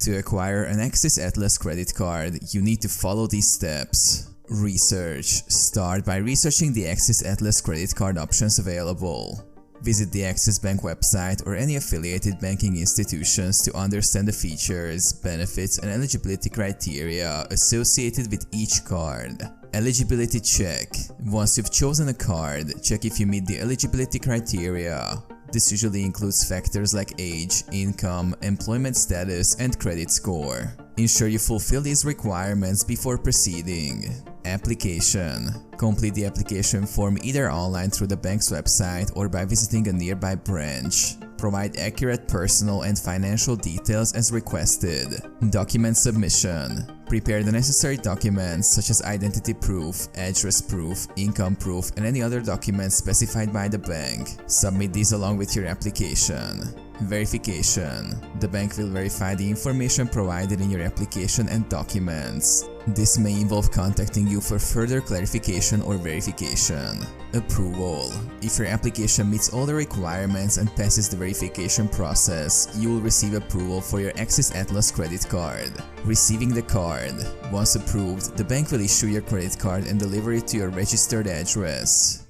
To acquire an Axis Atlas credit card, you need to follow these steps. Research. Start by researching the Axis Atlas credit card options available. Visit the Axis Bank website or any affiliated banking institutions to understand the features, benefits, and eligibility criteria associated with each card. Eligibility check. Once you've chosen a card, check if you meet the eligibility criteria. This usually includes factors like age, income, employment status, and credit score. Ensure you fulfill these requirements before proceeding. Application. Complete the application form either online through the bank's website or by visiting a nearby branch. Provide accurate personal and financial details as requested. Document submission. Prepare the necessary documents such as identity proof, address proof, income proof, and any other documents specified by the bank. Submit these along with your application. Verification. The bank will verify the information provided in your application and documents. This may involve contacting you for further clarification or verification. Approval. If your application meets all the requirements and passes the verification process, you will receive approval for your Axis Atlas credit card. Receiving the card. Once approved, the bank will issue your credit card and deliver it to your registered address.